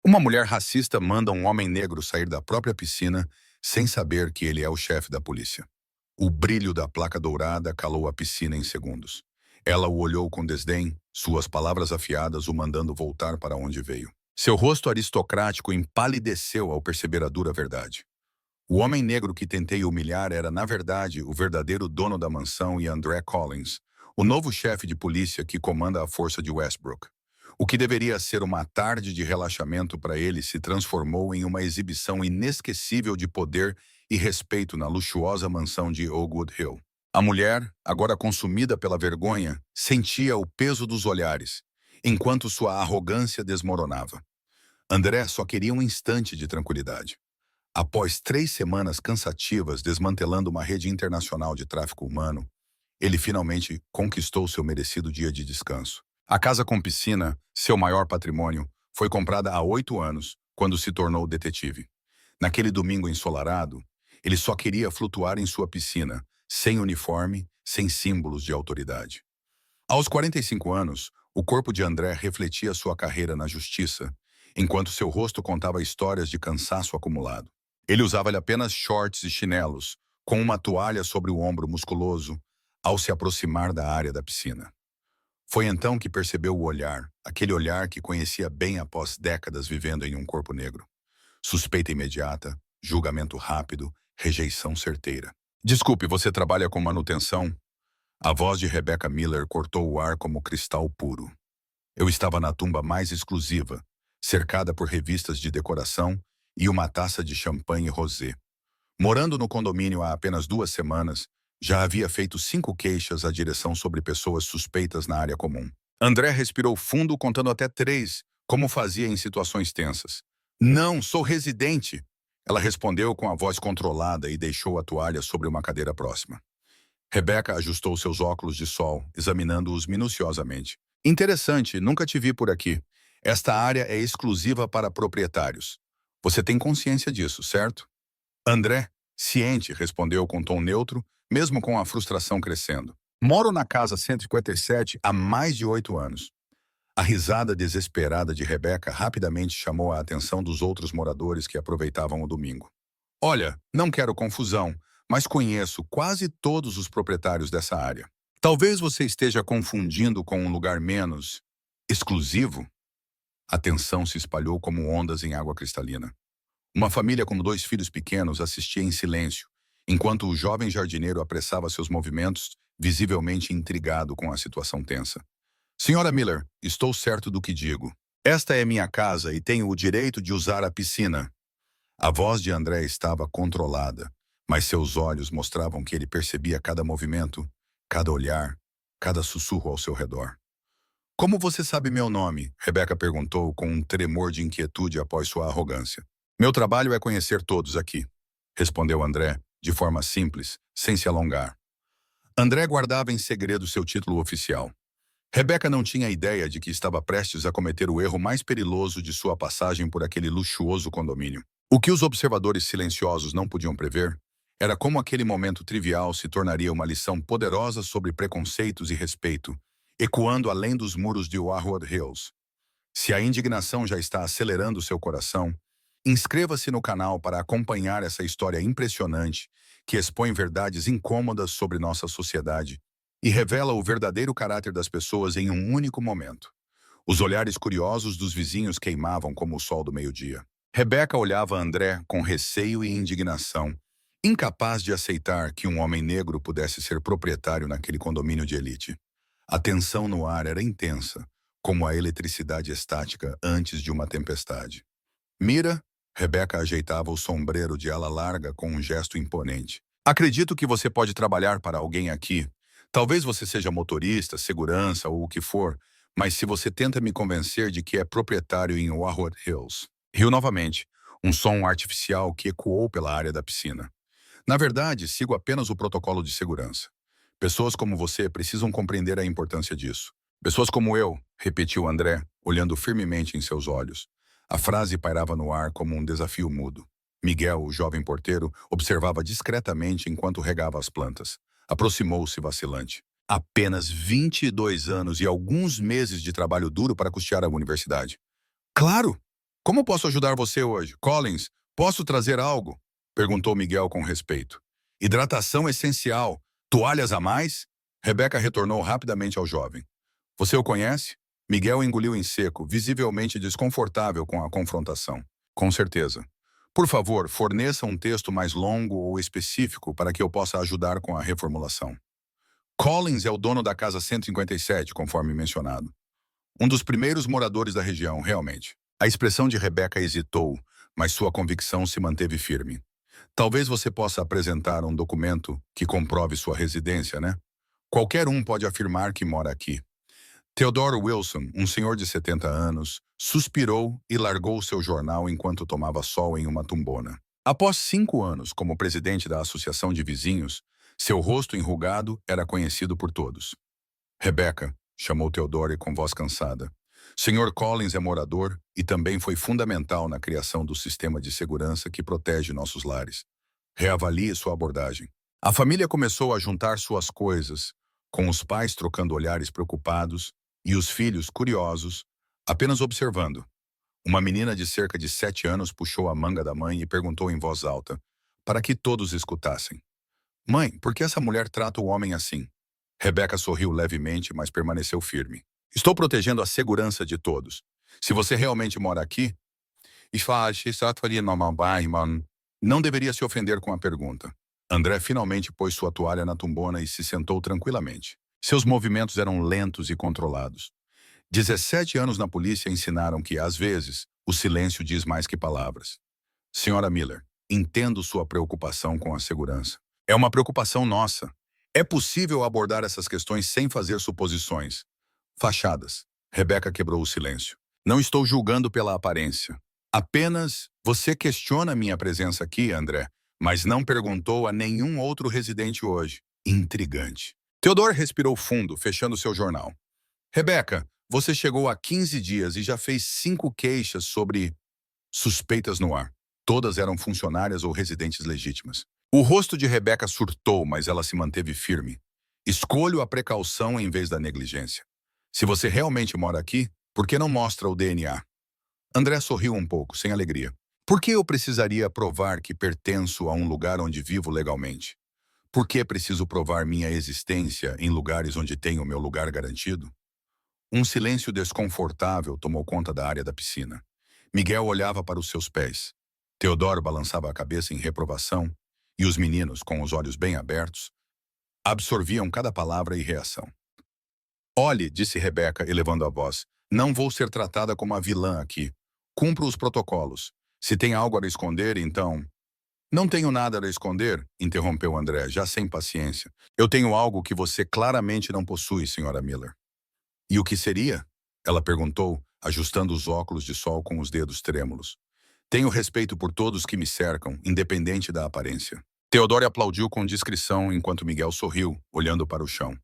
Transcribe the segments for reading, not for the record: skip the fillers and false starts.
Uma mulher racista manda um homem negro sair da própria piscina sem saber que ele é o chefe da polícia. O brilho da placa dourada calou a piscina em segundos. Ela o olhou com desdém, suas palavras afiadas o mandando voltar para onde veio. Seu rosto aristocrático empalideceu ao perceber a dura verdade. O homem negro que tentei humilhar era, na verdade, o verdadeiro dono da mansão e André Collins, o novo chefe de polícia que comanda a força de Westbrook. O que deveria ser uma tarde de relaxamento para ele se transformou em uma exibição inesquecível de poder e respeito na luxuosa mansão de Oakwood Hill. A mulher, agora consumida pela vergonha, sentia o peso dos olhares, enquanto sua arrogância desmoronava. André só queria um instante de tranquilidade. Após 3 semanas cansativas desmantelando uma rede internacional de tráfico humano, ele finalmente conquistou seu merecido dia de descanso. A casa com piscina, seu maior patrimônio, foi comprada há 8 anos, quando se tornou detetive. Naquele domingo ensolarado, ele só queria flutuar em sua piscina, sem uniforme, sem símbolos de autoridade. Aos 45 anos, o corpo de André refletia sua carreira na justiça, enquanto seu rosto contava histórias de cansaço acumulado. Ele usava apenas shorts e chinelos, com uma toalha sobre o ombro musculoso, ao se aproximar da área da piscina. Foi então que percebeu o olhar, aquele olhar que conhecia bem após décadas vivendo em um corpo negro. Suspeita imediata, julgamento rápido, rejeição certeira. Desculpe, você trabalha com manutenção? A voz de Rebecca Miller cortou o ar como cristal puro. Eu estava na tumba mais exclusiva, cercada por revistas de decoração e uma taça de champanhe rosé. Morando no condomínio há apenas 2 semanas, já havia feito 5 queixas à direção sobre pessoas suspeitas na área comum. André respirou fundo contando até 3, como fazia em situações tensas. Não, sou residente! Ela respondeu com a voz controlada e deixou a toalha sobre uma cadeira próxima. Rebecca ajustou seus óculos de sol, examinando-os minuciosamente. Interessante, nunca te vi por aqui. Esta área é exclusiva para proprietários. Você tem consciência disso, certo? André, ciente, respondeu com tom neutro, mesmo com a frustração crescendo. Moro na casa 157 há mais de 8 anos. A risada desesperada de Rebecca rapidamente chamou a atenção dos outros moradores que aproveitavam o domingo. Olha, não quero confusão, mas conheço quase todos os proprietários dessa área. Talvez você esteja confundindo com um lugar menos exclusivo? A tensão se espalhou como ondas em água cristalina. Uma família com 2 filhos pequenos assistia em silêncio, enquanto o jovem jardineiro apressava seus movimentos, visivelmente intrigado com a situação tensa. Senhora Miller, estou certo do que digo. Esta é minha casa e tenho o direito de usar a piscina. A voz de André estava controlada, mas seus olhos mostravam que ele percebia cada movimento, cada olhar, cada sussurro ao seu redor. Como você sabe meu nome? Rebecca perguntou com um tremor de inquietude após sua arrogância. Meu trabalho é conhecer todos aqui, respondeu André, de forma simples, sem se alongar. André guardava em segredo seu título oficial. Rebecca não tinha ideia de que estava prestes a cometer o erro mais perigoso de sua passagem por aquele luxuoso condomínio. O que os observadores silenciosos não podiam prever era como aquele momento trivial se tornaria uma lição poderosa sobre preconceitos e respeito, ecoando além dos muros de Westwood Hills. Se a indignação já está acelerando seu coração, inscreva-se no canal para acompanhar essa história impressionante que expõe verdades incômodas sobre nossa sociedade e revela o verdadeiro caráter das pessoas em um único momento. Os olhares curiosos dos vizinhos queimavam como o sol do meio-dia. Rebecca olhava André com receio e indignação, incapaz de aceitar que um homem negro pudesse ser proprietário naquele condomínio de elite. A tensão no ar era intensa, como a eletricidade estática antes de uma tempestade. Mira, Rebecca ajeitava o sombreiro de ala larga com um gesto imponente. Acredito que você pode trabalhar para alguém aqui. Talvez você seja motorista, segurança ou o que for, mas se você tenta me convencer de que é proprietário em Westwood Hills. Riu novamente, um som artificial que ecoou pela área da piscina. Na verdade, sigo apenas o protocolo de segurança. Pessoas como você precisam compreender a importância disso. Pessoas como eu, repetiu André, olhando firmemente em seus olhos. A frase pairava no ar como um desafio mudo. Miguel, o jovem porteiro, observava discretamente enquanto regava as plantas. Aproximou-se vacilante. Apenas 22 anos e alguns meses de trabalho duro para custear a universidade. Claro! Como posso ajudar você hoje? Collins, posso trazer algo? Perguntou Miguel com respeito. Hidratação essencial. Toalhas a mais? Rebeca retornou rapidamente ao jovem. Você o conhece? Miguel engoliu em seco, visivelmente desconfortável com a confrontação. Com certeza. Por favor, forneça um texto mais longo ou específico para que eu possa ajudar com a reformulação. Collins é o dono da Casa 157, conforme mencionado. Um dos primeiros moradores da região, realmente. A expressão de Rebeca hesitou, mas sua convicção se manteve firme. Talvez você possa apresentar um documento que comprove sua residência, né? Qualquer um pode afirmar que mora aqui. Theodore Wilson, um senhor de 70 anos, suspirou e largou seu jornal enquanto tomava sol em uma tumbona. Após 5 anos como presidente da Associação de Vizinhos, seu rosto enrugado era conhecido por todos. Rebeca, chamou Theodore com voz cansada. Sr. Collins é morador e também foi fundamental na criação do sistema de segurança que protege nossos lares. Reavalie sua abordagem. A família começou a juntar suas coisas, com os pais trocando olhares preocupados e os filhos, curiosos, apenas observando. Uma menina de cerca de 7 anos puxou a manga da mãe e perguntou em voz alta, para que todos escutassem. Mãe, por que essa mulher trata o homem assim? Rebeca sorriu levemente, mas permaneceu firme. Estou protegendo a segurança de todos. Se você realmente mora aqui, não deveria se ofender com a pergunta. André finalmente pôs sua toalha na tumbona e se sentou tranquilamente. Seus movimentos eram lentos e controlados. 17 anos na polícia ensinaram que, às vezes, o silêncio diz mais que palavras. Senhora Miller, entendo sua preocupação com a segurança. É uma preocupação nossa. É possível abordar essas questões sem fazer suposições. Fachadas. Rebeca quebrou o silêncio. Não estou julgando pela aparência. Apenas você questiona minha presença aqui, André, mas não perguntou a nenhum outro residente hoje. Intrigante. Theodore respirou fundo, fechando seu jornal. Rebeca, você chegou há 15 dias e já fez 5 queixas sobre suspeitas no ar. Todas eram funcionárias ou residentes legítimas. O rosto de Rebeca surtou, mas ela se manteve firme. Escolho a precaução em vez da negligência. Se você realmente mora aqui, por que não mostra o DNA? André sorriu um pouco, sem alegria. Por que eu precisaria provar que pertenço a um lugar onde vivo legalmente? Por que preciso provar minha existência em lugares onde tenho meu lugar garantido? Um silêncio desconfortável tomou conta da área da piscina. Miguel olhava para os seus pés. Teodoro balançava a cabeça em reprovação, e os meninos, com os olhos bem abertos, absorviam cada palavra e reação. Olhe, disse Rebeca, elevando a voz, não vou ser tratada como a vilã aqui. Cumpro os protocolos. Se tem algo a esconder, então... Não tenho nada a esconder, interrompeu André, já sem paciência. Eu tenho algo que você claramente não possui, senhora Miller. E o que seria? Ela perguntou, ajustando os óculos de sol com os dedos trêmulos. Tenho respeito por todos que me cercam, independente da aparência. Theodore aplaudiu com discrição enquanto Miguel sorriu, olhando para o chão.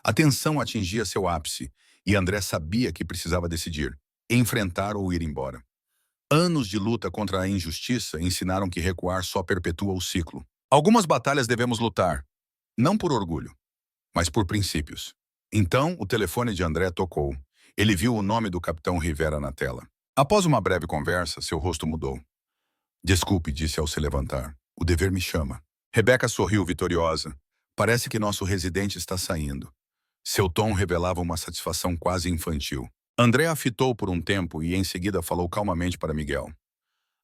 A tensão atingia seu ápice, e André sabia que precisava decidir, enfrentar ou ir embora. Anos de luta contra a injustiça ensinaram que recuar só perpetua o ciclo. Algumas batalhas devemos lutar, não por orgulho, mas por princípios. Então, o telefone de André tocou. Ele viu o nome do capitão Rivera na tela. Após uma breve conversa, seu rosto mudou. Desculpe, disse ao se levantar. O dever me chama. Rebeca sorriu vitoriosa. Parece que nosso residente está saindo. Seu tom revelava uma satisfação quase infantil. André a fitou por um tempo e em seguida falou calmamente para Miguel.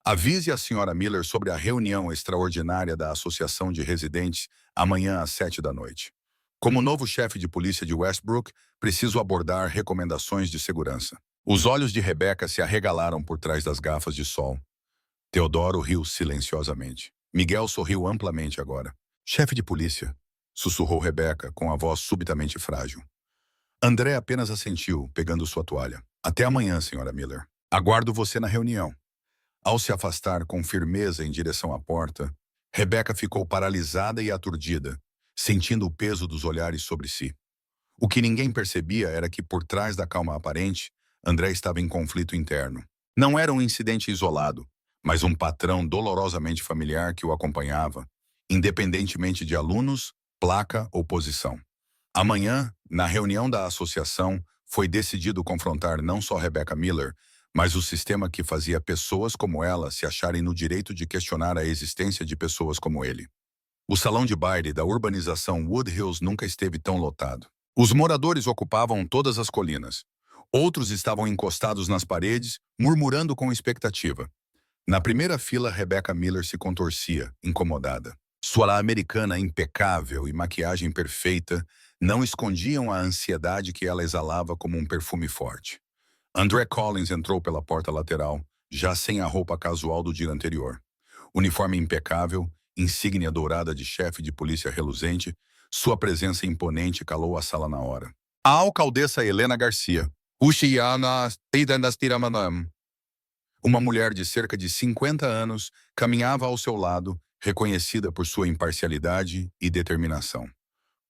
Avise a senhora Miller sobre a reunião extraordinária da Associação de Residentes amanhã às 7 da noite. Como novo chefe de polícia de Westbrook, preciso abordar recomendações de segurança. Os olhos de Rebeca se arregalaram por trás das gafas de sol. Teodoro riu silenciosamente. Miguel sorriu amplamente agora. Chefe de polícia, sussurrou Rebeca com a voz subitamente frágil. André apenas assentiu, pegando sua toalha. Até amanhã, senhora Miller. Aguardo você na reunião. Ao se afastar com firmeza em direção à porta, Rebeca ficou paralisada e aturdida, sentindo o peso dos olhares sobre si. O que ninguém percebia era que, por trás da calma aparente, André estava em conflito interno. Não era um incidente isolado, mas um patrão dolorosamente familiar que o acompanhava, independentemente de alunos, placa ou posição. Amanhã, na reunião da associação, foi decidido confrontar não só Rebecca Miller, mas o sistema que fazia pessoas como ela se acharem no direito de questionar a existência de pessoas como ele. O salão de baile da urbanização Wood Hills nunca esteve tão lotado. Os moradores ocupavam todas as colinas. Outros estavam encostados nas paredes, murmurando com expectativa. Na primeira fila, Rebecca Miller se contorcia, incomodada. Sua americana impecável e maquiagem perfeita não escondiam a ansiedade que ela exalava como um perfume forte. André Collins entrou pela porta lateral, já sem a roupa casual do dia anterior. Uniforme impecável, insígnia dourada de chefe de polícia reluzente, sua presença imponente calou a sala na hora. A alcaldessa Helena Garcia. Uma mulher de cerca de 50 anos caminhava ao seu lado, reconhecida por sua imparcialidade e determinação.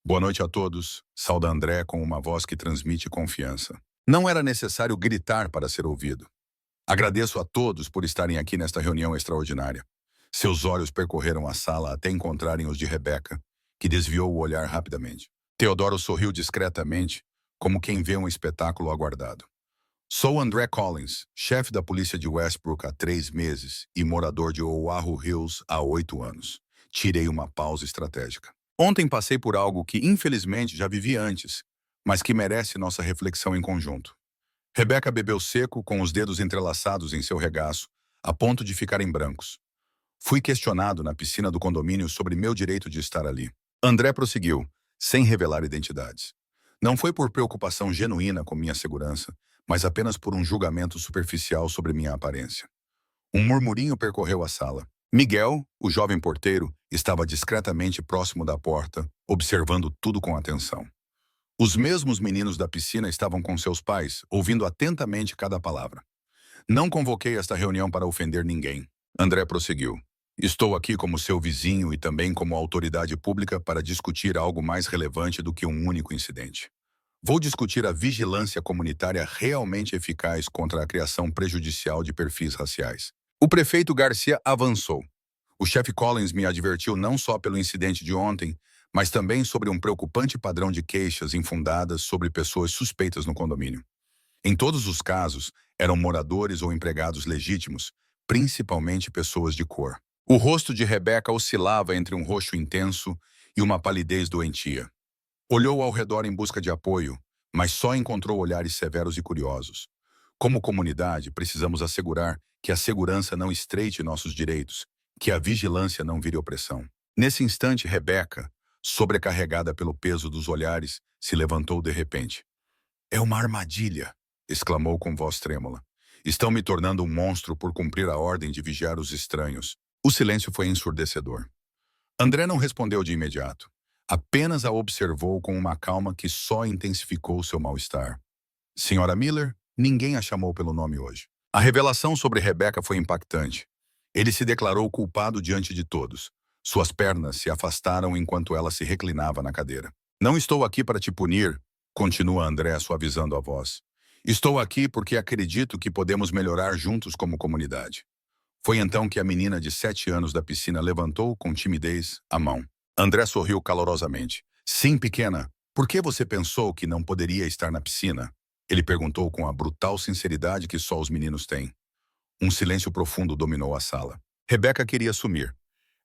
Boa noite a todos, sauda André com uma voz que transmite confiança. Não era necessário gritar para ser ouvido. Agradeço a todos por estarem aqui nesta reunião extraordinária. Seus olhos percorreram a sala até encontrarem os de Rebecca, que desviou o olhar rapidamente. Teodoro sorriu discretamente, como quem vê um espetáculo aguardado. Sou André Collins, chefe da polícia de Westbrook há 3 meses e morador de Oahu Hills há 8 anos. Tirei uma pausa estratégica. Ontem passei por algo que, infelizmente, já vivi antes, mas que merece nossa reflexão em conjunto. Rebecca bebeu seco, com os dedos entrelaçados em seu regaço, a ponto de ficarem brancos. Fui questionado na piscina do condomínio sobre meu direito de estar ali. André prosseguiu, sem revelar identidades. Não foi por preocupação genuína com minha segurança, mas apenas por um julgamento superficial sobre minha aparência. Um murmurinho percorreu a sala. Miguel, o jovem porteiro, estava discretamente próximo da porta, observando tudo com atenção. Os mesmos meninos da piscina estavam com seus pais, ouvindo atentamente cada palavra. Não convoquei esta reunião para ofender ninguém. André prosseguiu. Estou aqui como seu vizinho e também como autoridade pública para discutir algo mais relevante do que um único incidente. Vou discutir a vigilância comunitária realmente eficaz contra a criação prejudicial de perfis raciais. O prefeito Garcia avançou. O chefe Collins me advertiu não só pelo incidente de ontem, mas também sobre um preocupante padrão de queixas infundadas sobre pessoas suspeitas no condomínio. Em todos os casos, eram moradores ou empregados legítimos, principalmente pessoas de cor. O rosto de Rebecca oscilava entre um roxo intenso e uma palidez doentia. Olhou ao redor em busca de apoio, mas só encontrou olhares severos e curiosos. Como comunidade, precisamos assegurar que a segurança não estreite nossos direitos, que a vigilância não vire opressão. Nesse instante, Rebecca, sobrecarregada pelo peso dos olhares, se levantou de repente. É uma armadilha, exclamou com voz trêmula. Estão me tornando um monstro por cumprir a ordem de vigiar os estranhos. O silêncio foi ensurdecedor. André não respondeu de imediato. Apenas a observou com uma calma que só intensificou seu mal-estar. Senhora Miller, ninguém a chamou pelo nome hoje. A revelação sobre Rebecca foi impactante. Ele se declarou culpado diante de todos. Suas pernas se afastaram enquanto ela se reclinava na cadeira. Não estou aqui para te punir, continua André suavizando a voz. Estou aqui porque acredito que podemos melhorar juntos como comunidade. Foi então que a menina de 7 anos da piscina levantou com timidez a mão. André sorriu calorosamente. Sim, pequena, por que você pensou que não poderia estar na piscina? Ele perguntou com a brutal sinceridade que só os meninos têm. Um silêncio profundo dominou a sala. Rebecca queria sumir.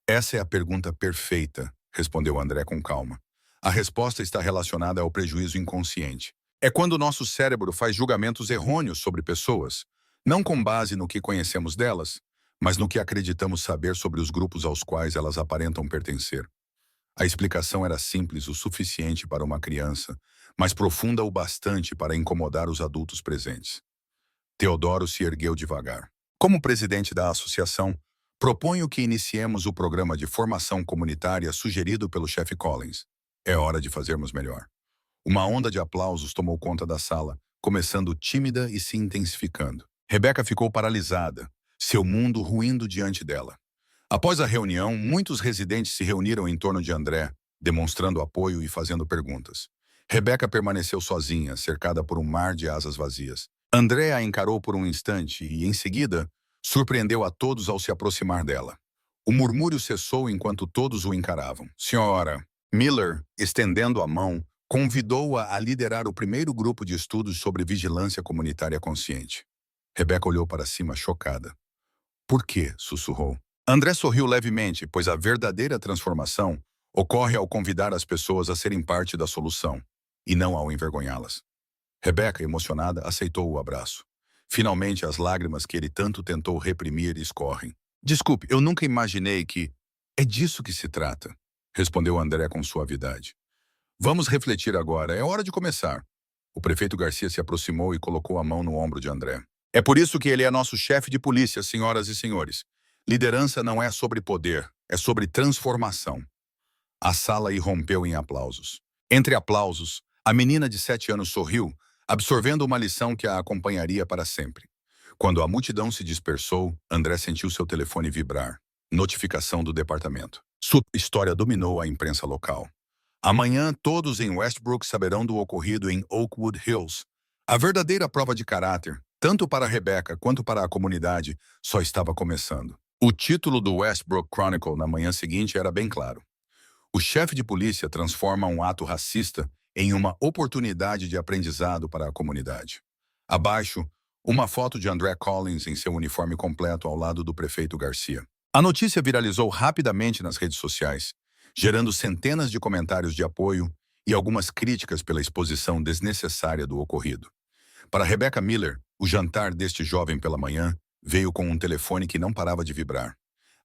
Essa é a pergunta perfeita, respondeu André com calma. A resposta está relacionada ao prejuízo inconsciente. É quando nosso cérebro faz julgamentos errôneos sobre pessoas, não com base no que conhecemos delas, mas no que acreditamos saber sobre os grupos aos quais elas aparentam pertencer. A explicação era simples o suficiente para uma criança, mas profunda o bastante para incomodar os adultos presentes. Teodoro se ergueu devagar. Como presidente da associação, proponho que iniciemos o programa de formação comunitária sugerido pelo chefe Collins. É hora de fazermos melhor. Uma onda de aplausos tomou conta da sala, começando tímida e se intensificando. Rebecca ficou paralisada, seu mundo ruindo diante dela. Após a reunião, muitos residentes se reuniram em torno de André, demonstrando apoio e fazendo perguntas. Rebecca permaneceu sozinha, cercada por um mar de asas vazias. André a encarou por um instante e, em seguida, surpreendeu a todos ao se aproximar dela. O murmúrio cessou enquanto todos o encaravam. Senhora Miller, estendendo a mão, convidou-a a liderar o primeiro grupo de estudos sobre vigilância comunitária consciente. Rebeca olhou para cima, chocada. Por quê? Sussurrou. André sorriu levemente, pois a verdadeira transformação ocorre ao convidar as pessoas a serem parte da solução, e não ao envergonhá-las. Rebeca, emocionada, aceitou o abraço. Finalmente, as lágrimas que ele tanto tentou reprimir escorrem. Desculpe, eu nunca imaginei que... É disso que se trata, respondeu André com suavidade. Vamos refletir agora, é hora de começar. O prefeito Garcia se aproximou e colocou a mão no ombro de André. É por isso que ele é nosso chefe de polícia, senhoras e senhores. Liderança não é sobre poder, é sobre transformação. A sala irrompeu em aplausos. Entre aplausos, a menina de 7 anos sorriu, absorvendo uma lição que a acompanharia para sempre. Quando a multidão se dispersou, André sentiu seu telefone vibrar. Notificação do departamento. Sua história dominou a imprensa local. Amanhã, todos em Westbrook saberão do ocorrido em Oakwood Hills. A verdadeira prova de caráter, tanto para Rebecca quanto para a comunidade, só estava começando. O título do Westbrook Chronicle na manhã seguinte era bem claro. O chefe de polícia transforma um ato racista em uma oportunidade de aprendizado para a comunidade. Abaixo, uma foto de André Collins em seu uniforme completo ao lado do prefeito Garcia. A notícia viralizou rapidamente nas redes sociais, gerando centenas de comentários de apoio e algumas críticas pela exposição desnecessária do ocorrido. Para Rebecca Miller, o jantar deste jovem pela manhã veio com um telefone que não parava de vibrar.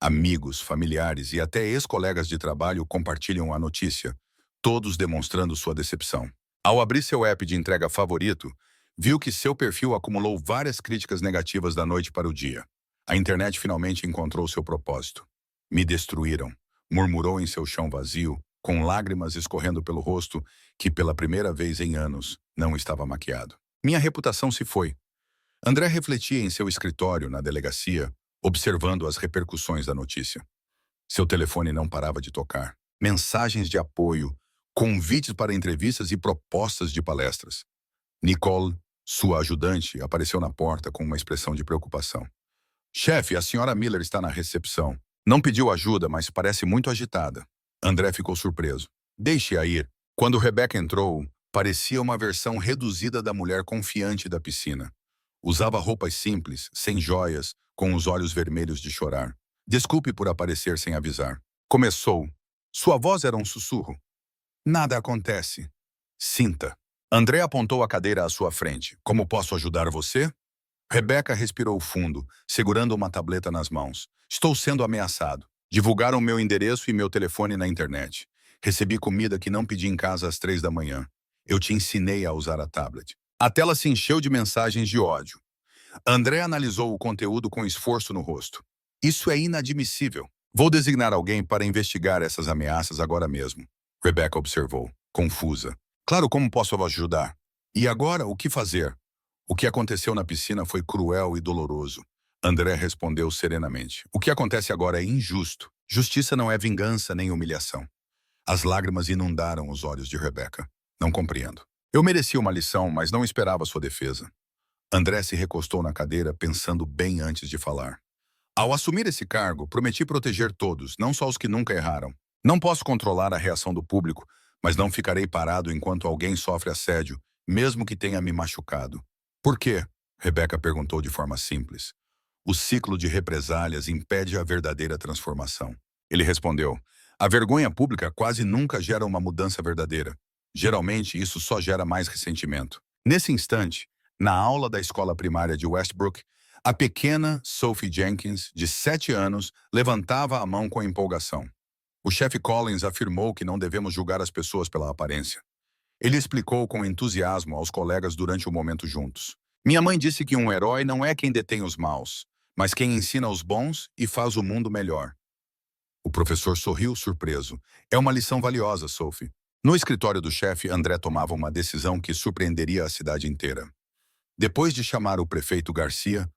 Amigos, familiares e até ex-colegas de trabalho compartilham a notícia, todos demonstrando sua decepção. Ao abrir seu app de entrega favorito, viu que seu perfil acumulou várias críticas negativas da noite para o dia. A internet finalmente encontrou seu propósito. Me destruíram, murmurou em seu chão vazio, com lágrimas escorrendo pelo rosto que, pela primeira vez em anos, não estava maquiado. Minha reputação se foi. André refletia em seu escritório, na delegacia, observando as repercussões da notícia. Seu telefone não parava de tocar. Mensagens de apoio, convites para entrevistas e propostas de palestras. Nicole, sua ajudante, apareceu na porta com uma expressão de preocupação. Chefe, a senhora Miller está na recepção. Não pediu ajuda, mas parece muito agitada. André ficou surpreso. Deixe-a ir. Quando Rebecca entrou, parecia uma versão reduzida da mulher confiante da piscina. Usava roupas simples, sem joias, com os olhos vermelhos de chorar. Desculpe por aparecer sem avisar. Começou. Sua voz era um sussurro. Nada acontece. Sinta. André apontou a cadeira à sua frente. Como posso ajudar você? Rebecca respirou fundo, segurando uma tableta nas mãos. Estou sendo ameaçado. Divulgaram meu endereço e meu telefone na internet. Recebi comida que não pedi em casa às 3 da manhã. Eu te ensinei a usar a tablet. A tela se encheu de mensagens de ódio. André analisou o conteúdo com esforço no rosto. Isso é inadmissível. Vou designar alguém para investigar essas ameaças agora mesmo. Rebecca observou, confusa. Claro, como posso ajudar? E agora, o que fazer? O que aconteceu na piscina foi cruel e doloroso. André respondeu serenamente. O que acontece agora é injusto. Justiça não é vingança nem humilhação. As lágrimas inundaram os olhos de Rebecca. Não compreendo. Eu merecia uma lição, mas não esperava sua defesa. André se recostou na cadeira, pensando bem antes de falar. Ao assumir esse cargo, prometi proteger todos, não só os que nunca erraram. Não posso controlar a reação do público, mas não ficarei parado enquanto alguém sofre assédio, mesmo que tenha me machucado. Por quê? Rebecca perguntou de forma simples. O ciclo de represálias impede a verdadeira transformação. Ele respondeu. A vergonha pública quase nunca gera uma mudança verdadeira. Geralmente, isso só gera mais ressentimento. Nesse instante, na aula da escola primária de Westbrook, a pequena Sophie Jenkins, de 7 anos, levantava a mão com empolgação. O chefe Collins afirmou que não devemos julgar as pessoas pela aparência. Ele explicou com entusiasmo aos colegas durante o momento juntos. Minha mãe disse que um herói não é quem detém os maus, mas quem ensina os bons e faz o mundo melhor. O professor sorriu surpreso. É uma lição valiosa, Sophie. No escritório do chefe, André tomava uma decisão que surpreenderia a cidade inteira. Depois de chamar o prefeito Garcia,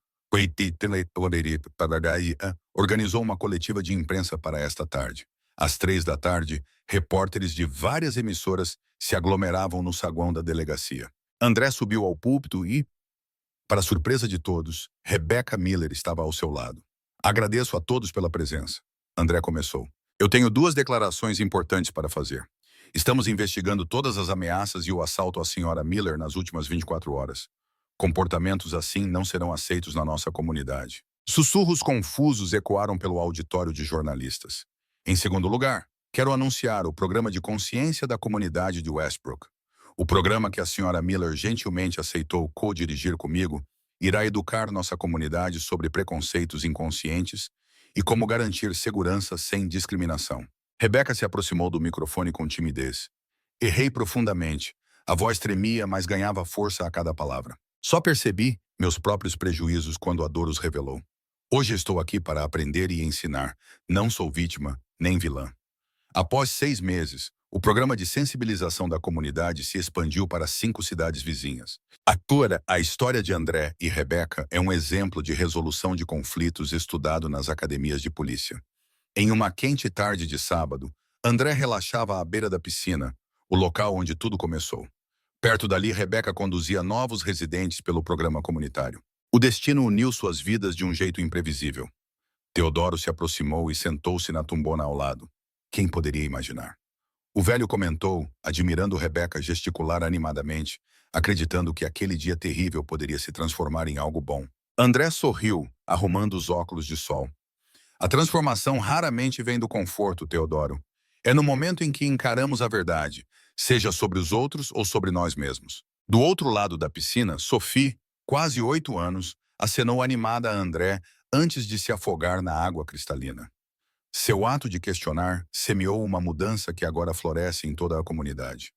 organizou uma coletiva de imprensa para esta tarde. Às 3 da tarde, repórteres de várias emissoras se aglomeravam no saguão da delegacia. André subiu ao púlpito e, para surpresa de todos, Rebecca Miller estava ao seu lado. Agradeço a todos pela presença. André começou. Eu tenho 2 declarações importantes para fazer. Estamos investigando todas as ameaças e o assalto à senhora Miller nas últimas 24 horas. Comportamentos assim não serão aceitos na nossa comunidade. Sussurros confusos ecoaram pelo auditório de jornalistas. Em segundo lugar, quero anunciar o programa de consciência da comunidade de Westbrook. O programa que a senhora Miller gentilmente aceitou co-dirigir comigo irá educar nossa comunidade sobre preconceitos inconscientes e como garantir segurança sem discriminação. Rebecca se aproximou do microfone com timidez. Errei profundamente. A voz tremia, mas ganhava força a cada palavra. Só percebi meus próprios prejuízos quando a dor os revelou. Hoje estou aqui para aprender e ensinar. Não sou vítima, nem vilã. Após 6 meses, o programa de sensibilização da comunidade se expandiu para 5 cidades vizinhas. Agora, a história de André e Rebecca é um exemplo de resolução de conflitos estudado nas academias de polícia. Em uma quente tarde de sábado, André relaxava à beira da piscina, o local onde tudo começou. Perto dali, Rebecca conduzia novos residentes pelo programa comunitário. O destino uniu suas vidas de um jeito imprevisível. Teodoro se aproximou e sentou-se na tumbona ao lado. Quem poderia imaginar? O velho comentou, admirando Rebecca gesticular animadamente, acreditando que aquele dia terrível poderia se transformar em algo bom. André sorriu, arrumando os óculos de sol. A transformação raramente vem do conforto, Teodoro. É no momento em que encaramos a verdade, seja sobre os outros ou sobre nós mesmos. Do outro lado da piscina, Sophie, quase 8 anos, acenou animada a André antes de se afogar na água cristalina. Seu ato de questionar semeou uma mudança que agora floresce em toda a comunidade.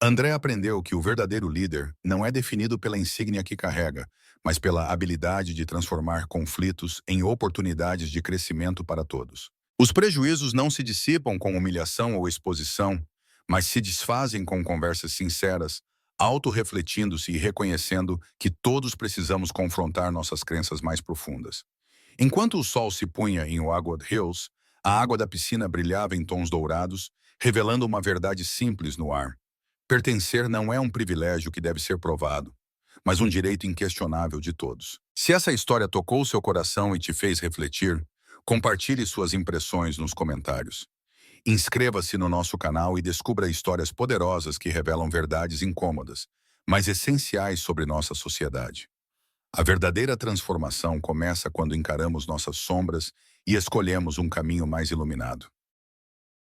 André aprendeu que o verdadeiro líder não é definido pela insígnia que carrega, mas pela habilidade de transformar conflitos em oportunidades de crescimento para todos. Os prejuízos não se dissipam com humilhação ou exposição, mas se desfazem com conversas sinceras, autorrefletindo-se e reconhecendo que todos precisamos confrontar nossas crenças mais profundas. Enquanto o sol se punha em Wagwood Hills, a água da piscina brilhava em tons dourados, revelando uma verdade simples no ar. Pertencer não é um privilégio que deve ser provado, mas um direito inquestionável de todos. Se essa história tocou seu coração e te fez refletir, compartilhe suas impressões nos comentários. Inscreva-se no nosso canal e descubra histórias poderosas que revelam verdades incômodas, mas essenciais sobre nossa sociedade. A verdadeira transformação começa quando encaramos nossas sombras e escolhemos um caminho mais iluminado.